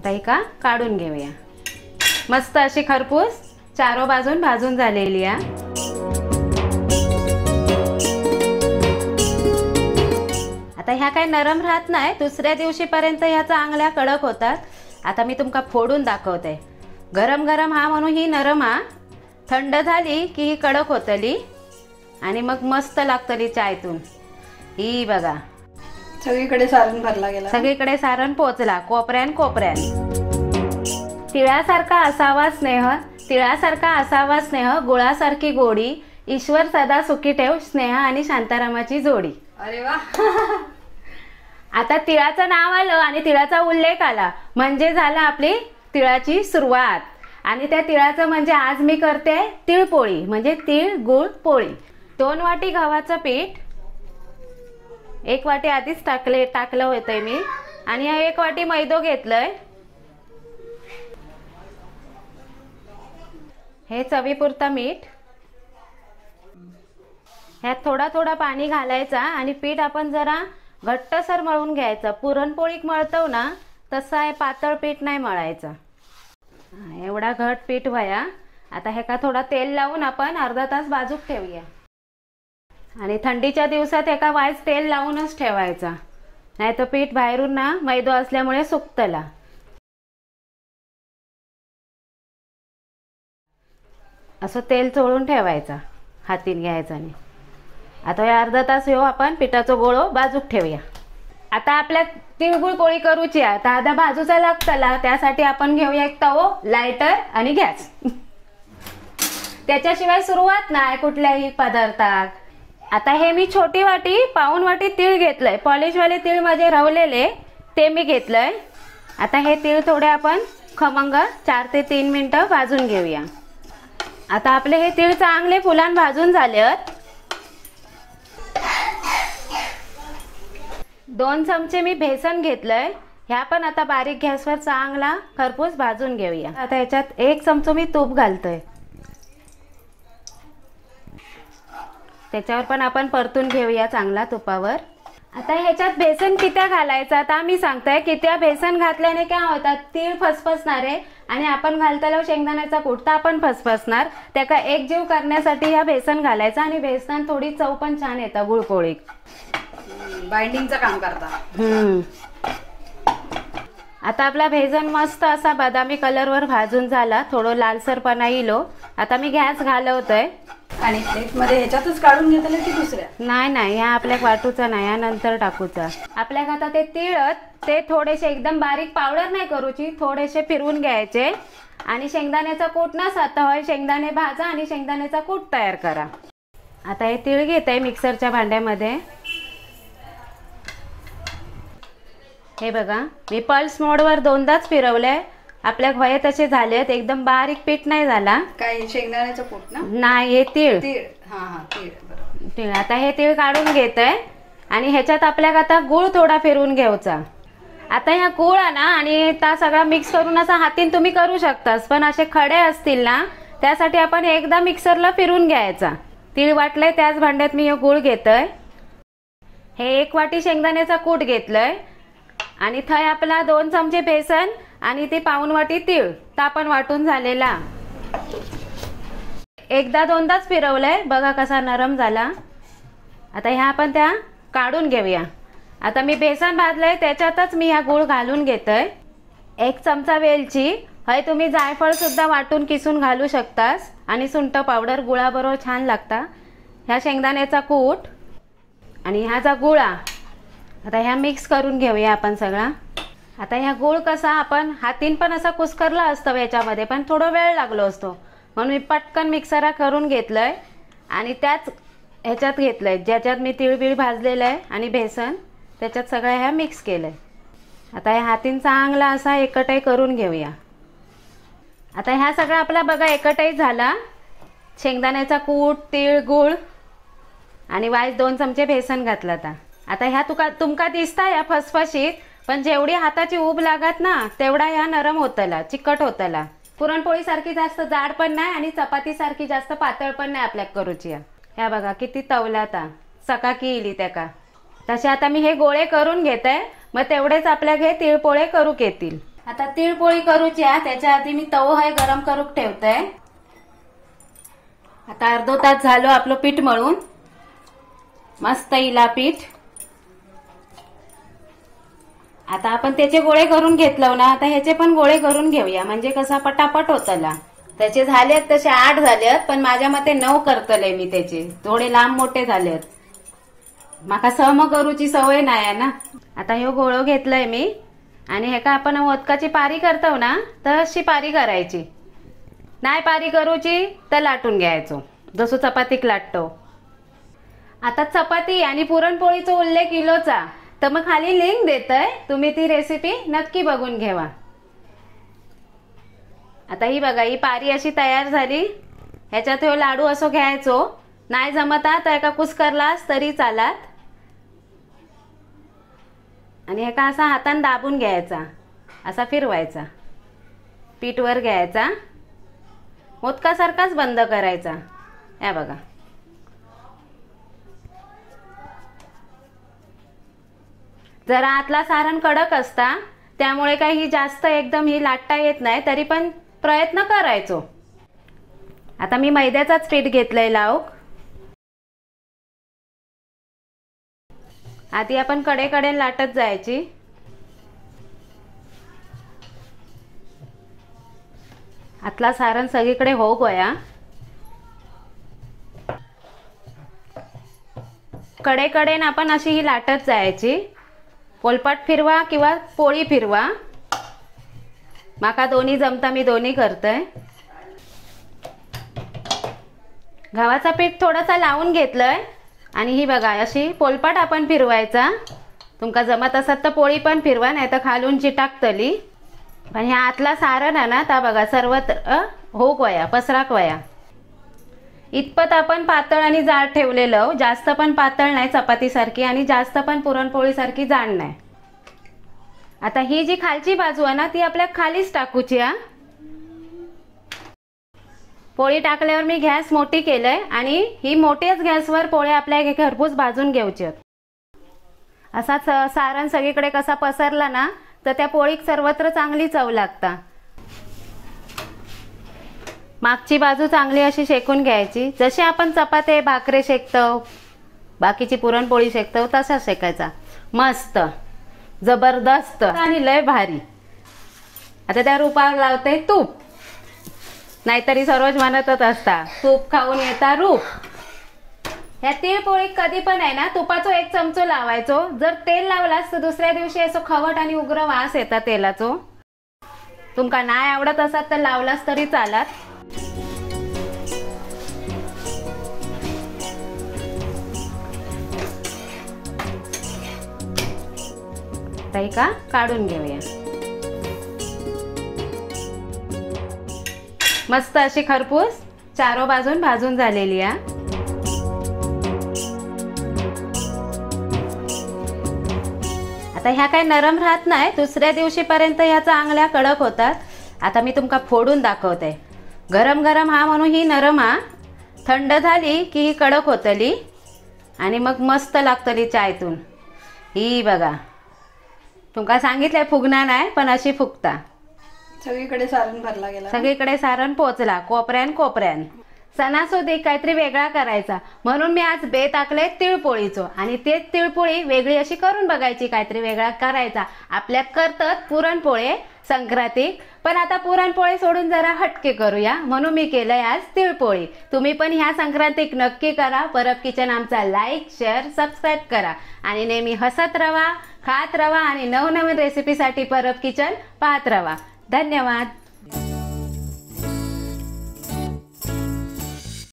आता ही का काढून घेऊया। मस्त अशी खरपूस चारो बाजून भाजून झालेली आहे। आता ह्या काही नरम राहत नाही, दुसऱ्या दिवशीपर्यंत ह्या चांगल्या कडक होतात। आता मी तुमका फोडून दाखवते। गरम गरम हा म्हणून ही नरम हा, थंड झाली की ही कडक होतली आणि मग मस्त लागतली चायतून। ही बघा सगळीकडे सारण भरला गेला, सगळीकडे सारण पोचला कोपऱ्यान कोपऱ्यान। तिळासारखा असावा स्नेह, तिळासारखा असावा स्नेह, गुळासारखी गोडी, ईश्वर सदा सुखी ठेव, स्नेह आणि शांतारामाची जोडी। अरे वा आता तिळाचं नाव आलं आणि तिळाचा उल्लेख आला म्हणजे झाला आपली तिळाची सुरुवात। आणि त्या तिळाचं म्हणजे आज मी करते तिळपोळी, म्हणजे तिळ गुळ पोळी। 2 वाटी गव्हाचं पीठ, 1 वाटी आधीच टाकलं होतं मी, आणि 1 वाटी मैदा घेतलंय। हे चवीपुरता मीठ, ह्यात थोडा थोडा पाणी घालायचा आणि पीठ आपण जरा घट्टसर मळून घ्यायचं। पुरणपोळीक मळतो ना तसं आहे, पातळ पीठ नाही मळायचं। एवढा घट पीठ व्हाया। आता हे का थोडा तेल लावून आपण अर्धा तास बाजूक ठेवूया। आणि थंडीच्या दिवसात एका वाईस तेल लावूनच ठेवायचा, नाही तर पीठ बाहेरून ना मैदा असल्यामुळे सुकतला। असं तेल चोळून ठेवायचा, हातीन घ्यायचा नाही। आता हे अर्धा तास येऊ आपण पिठाचा गोळो बाजूक ठेवूया। आता आपल्या तिळगुळ पोळी करूची आहे, तर आता भाजूचा लागतला, त्यासाठी आपण घेऊया एक तवो, लायटर आणि गॅस। त्याच्याशिवाय सुरुवात नाही कुठल्याही पदार्थात। आता हे मी छोटी वाटी पाऊण वाटी तीळ घेतलंय, पॉलिशवाले तीळ माझे रवलेले ते मी घेतलंय। आता हे तीळ थोडे आपण खमंग 4 ते 3 मिनिटं भाजून घेऊया। आता आपले हे तीळ चांगले फुलान भाजून झालेत। 2 चमचे मी बेसन घेतलंय, ह्या पण आता बारीक गॅसवर चांगला खरपूस भाजून घेऊया। आता ह्याच्यात 1 चमचा मी तूप घालतोय, त्याच्यावर पण आपण परतून घेऊया चांगला तुपावर। आता ह्याच्यात बेसन किती घालायचं आता मी सांगते। किती बेसन घातल्याने काय होतात, तीळ फसफसणार आहे आणि आपण घालताना शेंगदाण्याचा कूट तर आपण फसफसणार। त्याका एकजीव करण्यासाठी ह्या बेसन घालायचा आणि बेसन थोडी चव पण छान येतं गुळपोळीत, बाइंडिंगचं काम करता। आता आपला बेसन मस्त असा बदामी कलरवर भाजून झाला, थोडं लालसरपणा येलो। आता मी गॅस घालवतोय आणि प्लेटमध्ये ह्याच्यातच काढून घेतले की दुसऱ्या? नाही, ह्या आपल्या वाटूचा नाही, ह्या नंतर टाकूचा। आपल्या आता ते तीळत ते थोडेसे एकदम बारीक पावडर नाही करूची, थोडेसे फिरवून घ्यायचे आणि शेंगदाण्याचा कूट ना साता होय शेंगदाणे भाजा आणि शेंगदाण्याचा कूट तयार करा। आता हे तीळ घेते मिक्सरच्या भांड्यामध्ये। हे बघा मी पल्स मोडवर 2दाच फिरवलंय, आपल्या वये तसे झालेत, एकदम बारीक पीठ नाही झाला। काय शेंगदाण्याचं कूट ना? नाही, हे तीळ। तीळ, तीळ बरोबर। तीळ आता हे तीळ काढून घेतोय आणि ह्याच्यात आपल्याला आता गुळ थोडा फिरवून घ्यायचा। आता ह्या गुळ ना आणि ता सगळा मिक्स करून असा हातीन तुम्ही करू शकतास, पण असे खडे असतील ना त्यासाठी आपण एकदा मिक्सरला फिरून घ्यायचा। तीळ वाटलंय त्याच भांड्यात मी हे गुळ घेतोय। हे 1 वाटी शेंगदाण्याचा कूट घेतलंय आणि थय आपला 2 चमचे बेसन आणि ती पाऊण वाटी तीळ तर आपण वाटून झालेला। एकदा 2दाच फिरवलंय, बघा कसा नरम झाला। आता ह्या आपण त्या काढून घेऊया। आता मी बेसन भाजलंय त्याच्यातच मी ह्या गुळ घालून घेतोय। 1 चमचा वेलची, हे तुम्ही जायफळ सुद्धा वाटून किसून घालू शकतास आणि सुंठ पावडर गुळाबरोबर छान लागता। ह्या शेंगदाण्याचा कूट आणि ह्याचा गुळा आता ह्या मिक्स करून घेऊया आपण सगळा। आता ह्या गुळ कसा आपण हातीन पण असा कुस्करला असतो याच्यामध्ये, पण थोडा वेळ लागलो असतो म्हणून मी पटकन मिक्सरला करून घेतलंय आणि त्याच ह्याच्यात घेतलंय ज्याच्यात मी तिळबिळ भाजलेलं आहे आणि बेसन त्याच्यात सगळं ह्या मिक्स केलंय। आता ह्या हातीन चांगला असा एकटाई करून घेऊया। आता ह्या सगळं आपला बघा एकटाई झाला, शेंगदाण्याचा कूट, तीळ, गुळ आणि वाईस 2 चमचे बेसन घातलं। आता ह्या तुमका दिसता या फसफशीत, पण जेवढी हाताची ऊब लागत ना तेवढा ह्या नरम होतला, चिकट होतला। पुरणपोळी सारखी जास्त जाड पण नाही आणि चपाती सारखी जास्त पातळ पण नाही आपल्या करूची। ह्या बघा किती तवला ता चकाकी इली त्याका। तसे आता मी हे गोळे करून घेते, मग तेवढेच आपल्या घे तिळपोळे करू येतील। आता तिळपोळी करूची आहे, त्याच्या आधी मी तवो आहे गरम करूक ठेवतोय. आता अर्धो तास झालो आपलं पीठ मळून. मस्त इला पीठ. आता आपण त्याचे गोळे करून घेतलो ना, आता ह्याचे पण गोळे करून घेऊया, म्हणजे कसा पटापट होतला. त्याचे झालेत तसे 8 झालेत, पण माझ्या मते 9 करतले मी. त्याचे थोडे लांब मोठे झालेत, माका सम करूची सवय नाही आहे ना. आता ह्यो गोळो घेतलाय मी, आणि हे का आपण मोदकाची पारी करतो ना, तर अशी पारी करायची. नाही पारी करूची तर लाटून घ्यायचो, जसं चपातीक लाटतो. आता चपाती आणि पुरणपोळीचा उल्लेख किलोचा, तर मग खाली लिंक देतय, तुम्ही ती रेसिपी नक्की बघून घ्यावा. आता ही बघा, ही पारी अशी तयार झाली. ह्याच्यात हे लाडू असो घ्यायचो, नाही जमता तर एका कुस्करलाच तरी चालात. आणि हे का असा हाताने दाबून घ्यायचा, असा फिरवायचा, पीठवर घ्यायचा, मोदकासारखाच बंद करायचा. या बघा, जरा आतला सारण कडक असता, त्यामुळे काही जास्त एकदम ही लाटता येत नाही, तरी पण प्रयत्न करायचो. आता मी मैद्याचाच पीठ घेतलंय लावूक. आधी आपण कडेकडे लाटत जायची. आतला सारण सगळीकडे हो गोया. कडेकडेन आपण अशी ही लाटत जायची. पोलपाट फिरवा किंवा पोळी फिरवा, माका दोन्ही जमता, मी दोन्ही करतोय. गव्हाचा पीठ थोडासा लावून घेतलंय, आणि ही बघा अशी पोलपाट आपण फिरवायचा. तुमका जमत असत तर पोळी पण फिरवा, नाही तर खालून चिटाकतली. पण ह्या आतला सारण आहे ना, ता बघा सर्वत्र हो वया, पसराक वया. इतपत आपण पातळ आणि जाड ठेवलेलं, जास्त पण पातळ नाही चपातीसारखी, आणि जास्त पण पुरणपोळीसारखी जाड नाही. आता ही जी खालची बाजू आहे ना, ती आपल्या खालीच टाकूची. पोळी टाकल्यावर मी गॅस मोठी केलंय, आणि ही मोठ्याच गॅसवर पोळ्या आपल्या घरपूस भाजून घ्यायच्या. असाच सारण सगळीकडे कसा पसरला ना, तर त्या पोळीक सर्वत्र चांगली चव लागता. मागची बाजू चांगली अशी शेकून घ्यायची, जशी आपण चपाती भाकरी शेकतो, बाकीची पुरणपोळी शेकतो, तसा शेकायचा. मस्त जबरदस्त आणि लय भारी. आता त्या रूपावर लावते तूप, नाहीतरी सरोज म्हणतच असता, तूप खाऊन येता रूप. ह्या तिळपोळी कधी पण आहे ना, तुपाचो 1 चमचो लावायचो. जर तेल लावलास तर दुसऱ्या दिवशी असं खवट आणि उग्र वास येता तेलाचो. तुमका नाही आवडत असत तर लावलास तरी चालात. ताई का काढून घेऊया. मस्त अशी खरपूस चारो बाजून भाजून झालेली आहे. आता ह्या काय नरम राहत नाही, दुसऱ्या दिवशीपर्यंत ह्या चांगल्या कडक होतात. आता मी तुमका फोडून दाखवते. गरम गरम हा म्हणून ही नरम हा, थंड झाली की ही कडक होतली, आणि मग मस्त लागतली चायतून. ही बघा, तुमका सांगितलंय फुगणार नाही, पण अशी फुगता. सगळीकडे सारण भरला गेला, सगळीकडे सारण पोचला, कोपऱ्यान कोपऱ्यान. सणासुदीक काहीतरी वेगळा करायचा म्हणून मी आज बेत आखले तिळपोळीचो, आणि तेच तिळपोळी वेगळी अशी करून बघायची, काहीतरी वेगळा करायचा. आपल्या करतात पुरणपोळे संक्रांतीक, पण आता पुरणपोळी सोडून जरा हटके करूया म्हणून मी केलंय आज तिळपोळी. तुम्ही पण ह्या संक्रांतीक नक्की करा. परब किचन आमचा लाईक, शेअर, सबस्क्राईब करा, आणि नेहमी हसत रवा, खात रवा, आणि नवनवीन रेसिपीसाठी परब किचन पाहत रवा. धन्यवाद.